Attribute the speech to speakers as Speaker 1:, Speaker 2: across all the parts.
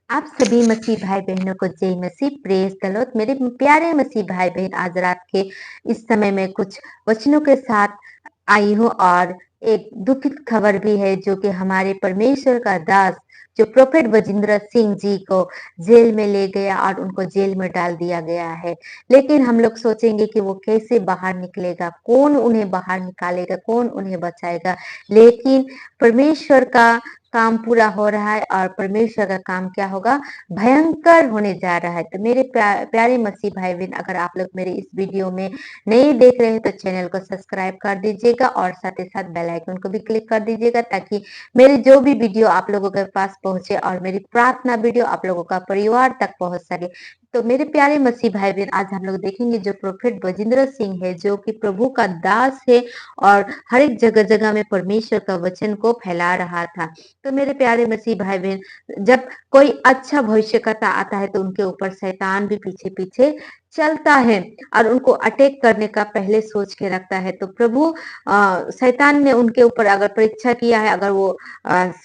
Speaker 1: आप सभी मसीह भाई बहनों को जय मसीह, प्रेज द लॉर्ड। मेरे प्यारे मसीह भाई बहन, आज रात के इस समय में कुछ वचनों के साथ आई हूँ और एक दुखित खबर भी है, जो कि हमारे परमेश्वर का दास जो प्रोफेट बजिंद्र सिंह जी को जेल में ले गया और उनको जेल में डाल दिया गया है। लेकिन हम लोग सोचेंगे कि वो कैसे बाहर निकलेगा, कौन उन्हें बाहर निकालेगा, कौन उन्हें बचाएगा। लेकिन परमेश्वर का काम पूरा हो रहा है और परमेश्वर का काम क्या होगा, भयंकर होने जा रहा है। तो मेरे प्यारे मसीह भाई बहन, अगर आप लोग मेरे इस वीडियो में नहीं देख रहे हैं तो चैनल को सब्सक्राइब कर दीजिएगा और साथ ही साथ बेल आइकन को भी क्लिक कर दीजिएगा, ताकि मेरी जो भी वीडियो आप लोगों के पास पहुंचे और मेरी प्रार्थना वीडियो आप लोगों का परिवार तक पहुंच सके। तो मेरे प्यारे मसीह भाई बहन, आज हम लोग देखेंगे जो प्रोफेट बजिंद्र सिंह है, जो कि प्रभु का दास है और हर एक जगह जगह में परमेश्वर का वचन को फैला रहा था। तो मेरे प्यारे मसीह भाई बहन, जब कोई अच्छा भविष्यकर्ता आता है तो उनके ऊपर शैतान भी पीछे पीछे चलता है और उनको अटैक करने का पहले सोच के रखता है। तो प्रभु शैतान ने उनके ऊपर अगर परीक्षा किया है, अगर वो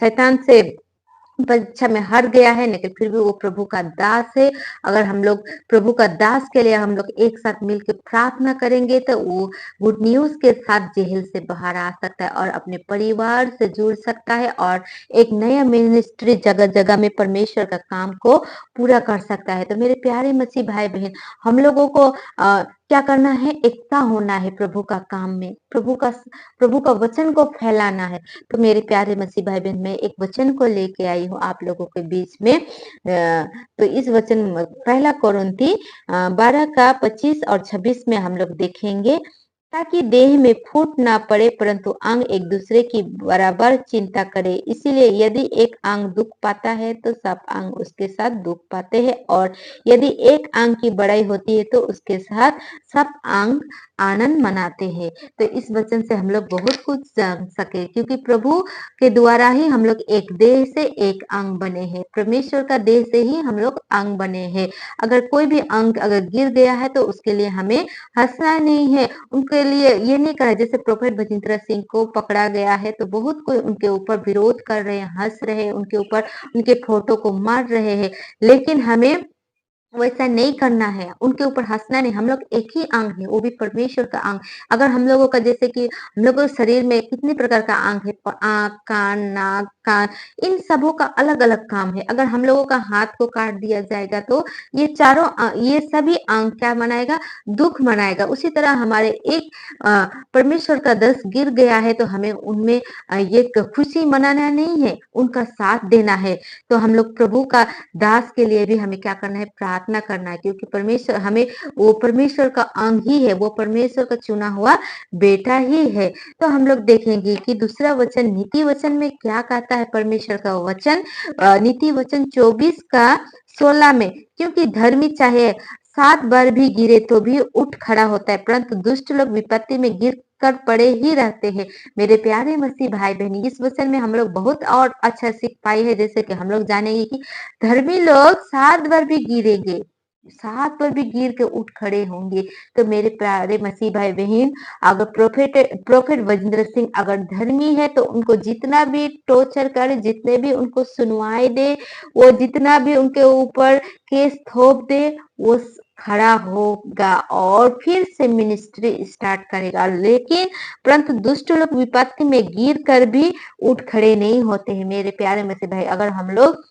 Speaker 1: शैतान से परीक्षा में हार गया है, लेकिन फिर भी वो प्रभु का दास है। अगर हम लोग प्रभु का दास के लिए हम लोग एक साथ मिलकर प्रार्थना करेंगे तो वो गुड न्यूज के साथ जेल से बाहर आ सकता है और अपने परिवार से जुड़ सकता है और एक नया मिनिस्ट्री जगह जगह में परमेश्वर का काम को पूरा कर सकता है। तो मेरे प्यारे मसीह भाई बहन, हम लोगों को क्या करना है, एकता होना है प्रभु का काम में, प्रभु का वचन को फैलाना है। तो मेरे प्यारे मसीह भाई बहन, मैं एक वचन को लेके आई हूँ आप लोगों के बीच में। तो इस वचन पहला कोरिन्थी 12 का 25 और 26 में हम लोग देखेंगे, ताकि देह में फूट ना पड़े परंतु अंग एक दूसरे की बराबर चिंता करे। इसीलिए यदि एक अंग दुख पाता है तो सब अंग उसके साथ दुख पाते हैं, और यदि एक अंग की बड़ाई होती है तो उसके साथ सब अंग आनंद मनाते हैं। तो इस वचन से हम लोग बहुत कुछ जान सके, क्योंकि प्रभु के द्वारा ही हम लोग एक देह से एक अंग बने हैं, परमेश्वर का देह से ही हम लोग अंग बने हैं। अगर कोई भी अंग अगर गिर गया है तो उसके लिए हमें हंसना नहीं है, उनके लिए ये नहीं कहा। जैसे प्रोफेट बजिंद्र सिंह को पकड़ा गया है तो बहुत कोई उनके ऊपर विरोध कर रहे हैं, हंस रहे हैं उनके ऊपर, उनके फोटो को मार रहे हैं, लेकिन हमें वैसा नहीं करना है, उनके ऊपर हंसना नहीं। हम लोग एक ही अंग है, वो भी परमेश्वर का अंग। अगर हम लोगों का, जैसे कि हम लोगों के शरीर में कितने प्रकार का अंग है, आंख, कान, नाक, कान, इन सबों का अलग अलग काम है। अगर हम लोगों का हाथ को काट दिया जाएगा तो ये चारों ये सभी अंग क्या मनाएगा, दुख मनाएगा। उसी तरह हमारे एक परमेश्वर का दस गिर गया है तो हमें उनमें ये खुशी मनाना नहीं है, उनका साथ देना है। तो हम लोग प्रभु का दास के लिए भी हमें क्या करना है, प्रार्थना करना है, क्योंकि परमेश्वर हमें, वो परमेश्वर का अंग ही है, वो परमेश्वर का चुना हुआ बेटा ही है। तो हम लोग देखेंगे कि दूसरा वचन नीति वचन में क्या कहता है परमेश्वर का वचन। नीति वचन 24 का 16 में, क्योंकि धर्मी चाहे 7 बार भी गिरे तो भी उठ खड़ा होता है, परंतु दुष्ट लोग विपत्ति में गिर कर पड़े ही रहते हैं। मेरे प्यारे मसीह भाई बहन, इस वचन में हम लोग बहुत और अच्छा सीख पाए हैं। जैसे कि हम लोग जानेंगे कि धर्मी लोग 7 बार भी गिरेंगे, 7 बार भी गिर के उठ खड़े होंगे। तो मेरे प्यारे मसीह भाई बहन, अगर प्रोफेट बजिंद्र सिंह अगर धर्मी है तो उनको जितना भी टॉर्चर करे, जितने भी उनको सुनवाई दे, वो जितना भी उनके ऊपर केस थोप दे, वो खड़ा होगा और फिर से मिनिस्ट्री स्टार्ट करेगा। लेकिन परंतु दुष्ट लोग विपत्ति में गिर कर भी उठ खड़े नहीं होते हैं। मेरे प्यारे मसीह भाई, अगर हम लोग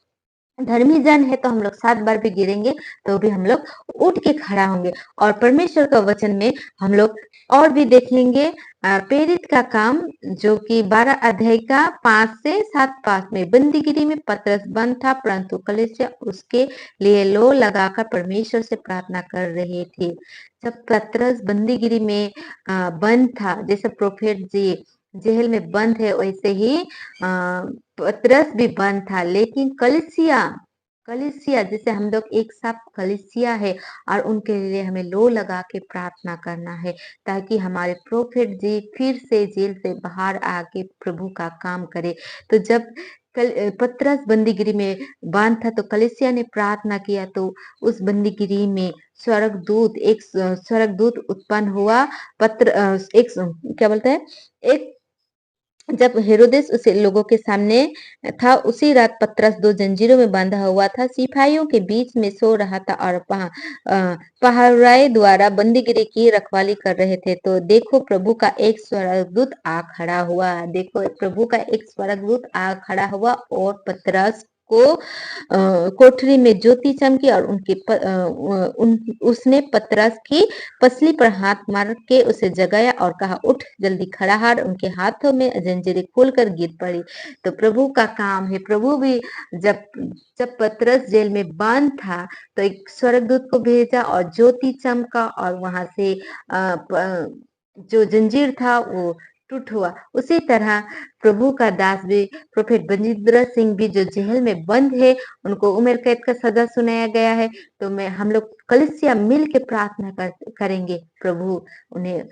Speaker 1: धर्मी जन है तो हम लोग 7 बार भी गिरेंगे तो भी हम लोग उठ के खड़ा होंगे। और परमेश्वर का वचन में हम लोग और भी देखेंगे, प्रेरित का काम जो कि 12 अध्याय का 5 से 7 पास में, बंदीगिरी में पतरस बंद था परंतु कलीसिया उसके लिए लो लगाकर परमेश्वर से प्रार्थना कर रही थी। जब पतरस बंदीगिरी में बंद था, जैसे प्रोफेट जी जेल में बंद है, वैसे ही पतरस भी बंद था। लेकिन कलीसिया कलीसिया जैसे हम लोग एक साथ कलीसिया है और उनके लिए हमें लो लगा के प्रार्थना करना है, ताकि हमारे प्रोफेट जी फिर से जेल से बाहर आके प्रभु का काम करे। तो जब पतरस बंदीगिरी में बांध था तो कलीसिया ने प्रार्थना किया, तो उस बंदीगिरी में एक स्वर्गदूत उत्पन्न हुआ। एक क्या बोलते हैं, एक जब हेरोदेस उसे लोगों के सामने था, उसी रात पतरस 2 जंजीरों में बंधा हुआ था, सिपाहियों के बीच में सो रहा था और पहरुआई द्वारा बंदीगिरी की रखवाली कर रहे थे। तो देखो प्रभु का एक स्वर्गदूत आ खड़ा हुआ। देखो प्रभु का एक स्वर्गदूत आ खड़ा हुआ और पतरस को कोठरी में ज्योति चमकी और उसने पतरस की पसली पर हाथ मार के उसे जगाया और कहा, उठ जल्दी खड़ा हार। उनके हाथों में जंजीरें खोलकर गिर पड़ी। तो प्रभु का काम है। प्रभु भी जब जब पतरस जेल में बंद था तो एक स्वर्गदूत को भेजा और ज्योति चमका और वहां से जो जंजीर था वो टूट हुआ। उसी तरह प्रभु का दास भी प्रोफेट बजिंद्र सिंह भी जो जेल में बंद है, उनको उम्र कैद का सजा सुनाया गया है। तो मैं हम लोग कलीसिया मिल के प्रार्थना करेंगे, प्रभु उन्हें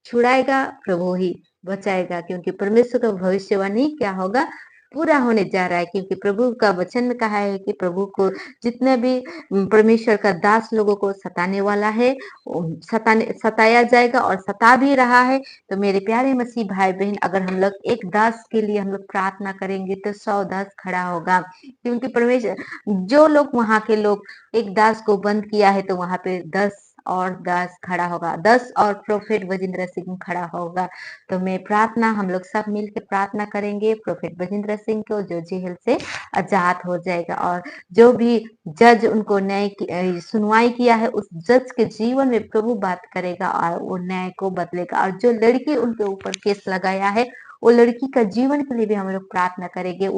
Speaker 1: छुड़ाएगा, प्रभु ही बचाएगा, क्योंकि परमेश्वर का भविष्यवाणी क्या होगा, पूरा होने जा रहा है। क्योंकि प्रभु का वचन में कहा है कि प्रभु को जितने भी परमेश्वर का दास लोगों को सताने वाला है, सताया जाएगा और सता भी रहा है। तो मेरे प्यारे मसीह भाई बहन, अगर हम लोग एक दास के लिए हम लोग प्रार्थना करेंगे तो 100 दास खड़ा होगा। क्योंकि परमेश्वर, जो लोग वहां के लोग एक दास को बंद किया है, तो वहां पे 10 और दास खड़ा होगा, 10 और प्रोफेट बजिंद्र सिंह खड़ा होगा। तो मैं प्रार्थना, हम लोग सब मिलकर प्रार्थना करेंगे प्रोफेट बजिंद्र सिंह को, जो जेल से आजाद हो जाएगा। और जो भी जज उनको न्याय की सुनवाई किया है, उस जज के जीवन में प्रभु बात करेगा और वो न्याय को बदलेगा। और जो लड़की उनके ऊपर केस लगाया है, वो लड़की का जीवन के लिए भी हम लोग प्रार्थना करेंगे।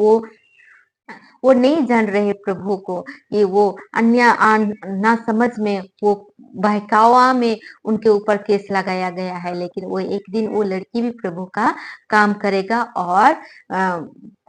Speaker 1: वो नहीं जान रहे प्रभु को, कि वो अन्य ना समझ में, वो बहकावा में उनके ऊपर केस लगाया गया है। लेकिन वो एक दिन वो लड़की भी प्रभु का काम करेगा और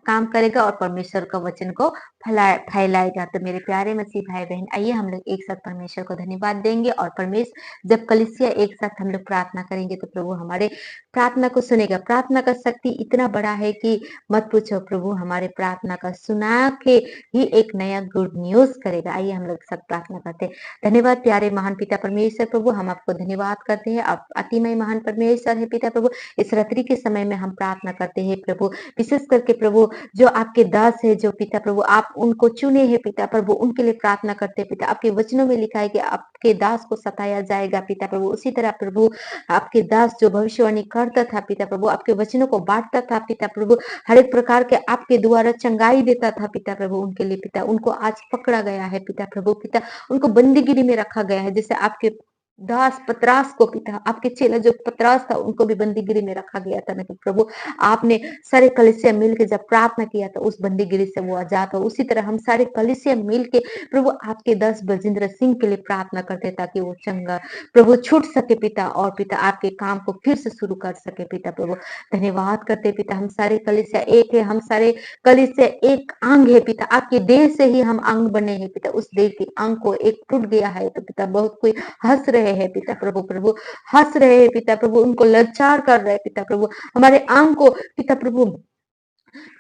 Speaker 1: काम करेगा और परमेश्वर का वचन को फैलाएगा। तो मेरे प्यारे मसीह भाई बहन, आइए हम लोग एक साथ परमेश्वर को धन्यवाद देंगे। और परमेश्वर, जब कलीसिया एक साथ हम लोग प्रार्थना करेंगे तो प्रभु हमारे प्रार्थना को सुनेगा। प्रार्थना का शक्ति इतना बड़ा है कि मत पूछो। प्रभु हमारे प्रार्थना का सुना के ही एक नया गुड न्यूज करेगा। आइए हम लोग सब प्रार्थना करते हैं। धन्यवाद प्यारे महान पिता परमेश्वर, प्रभु हम आपको धन्यवाद करते हैं। आप अतिमय महान परमेश्वर है पिता प्रभु। इस रात्रि के समय में हम प्रार्थना करते हैं प्रभु, विशेष करके प्रभु जो आपके दास है, जो पिता प्रभु आप उनको चुने हैं पिता प्रभु, उनके लिए प्रार्थना करते हैं पिता। आपके वचनों में लिखा है कि आपके दास को सताया जाएगा पिता प्रभु। उसी तरह प्रभु आपके दास जो भविष्यवाणी करता था पिता प्रभु, आपके वचनों को बांटता था पिता प्रभु, हर एक प्रकार के आपके द्वारा चंगाई देता था पिता प्रभु उनके लिए पिता। उनको आज पकड़ा गया है पिता प्रभु, पिता उनको बंदीगिरी में रखा गया है। जैसे आपके दास पतरास को पिता, आपके चेला जो पतरास था, उनको भी बंदीगिरी में रखा गया था ना प्रभु। आपने सारे कलीसिया मिलके जब प्रार्थना किया था, उस बंदीगिरी से वो आजाद हो। उसी तरह हम सारे कलीसिया मिलके प्रभु आपके दास बजिंद्र सिंह के लिए प्रार्थना करते, ताकि वो चंगा प्रभु छूट सके पिता, और पिता आपके काम को फिर से शुरू कर सके पिता प्रभु। धन्यवाद करते पिता, हम सारे कलीसिया एक है, हम सारे कलीसिया एक अंग है पिता। आपके देह से ही हम अंग बने हैं पिता। उस देह के अंग को एक टूट गया है तो पिता बहुत कोई हंस रहे हैं पिता प्रभु, प्रभु हंस रहे हैं पिता प्रभु, उनको लाचार कर रहे हैं पिता प्रभु। हमारे अंग को पिता प्रभु,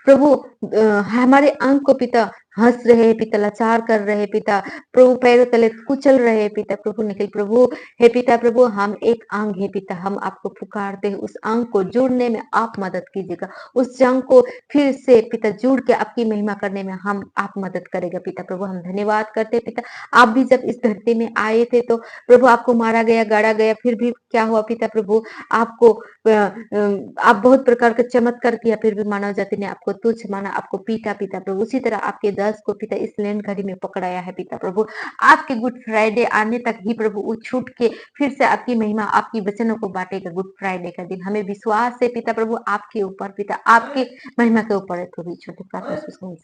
Speaker 1: प्रभु हमारे अंग को पिता हंस रहे हैं पिता, लाचार कर रहे हैं पिता प्रभु, पैरों तले कुचल रहे हैं पिता प्रभु। निखिल प्रभु हे पिता प्रभु, हम एक अंग है पिता, हम आपको पुकारते हैं। उस अंग को जोड़ने में आप मदद कीजिएगा। उस अंग को फिर से पिता जुड़ के आपकी महिमा करने में हम आप मदद करेगा पिता प्रभु। हम धन्यवाद करते हैं पिता। आप भी जब इस धरती में आए थे तो प्रभु आपको मारा गया, गाड़ा गया, फिर भी क्या हुआ पिता प्रभु, आपको आप बहुत प्रकार का चमत्कार किया, फिर भी मानव जाति ने आपको तुच्छ माना, आपको पीटा पिता प्रभु। उसी तरह आपके दास को पिता इस लैंड घड़ी में पकड़ाया है पिता प्रभु। आपके गुड फ्राइडे आने तक ही प्रभु वो छूट के फिर से आपकी महिमा, आपकी वचनों को बांटेगा गुड फ्राइडे का दिन। हमें विश्वास है पिता प्रभु आपके ऊपर पिता, आपके महिमा के ऊपर है। तो भी छोटे प्रार्थना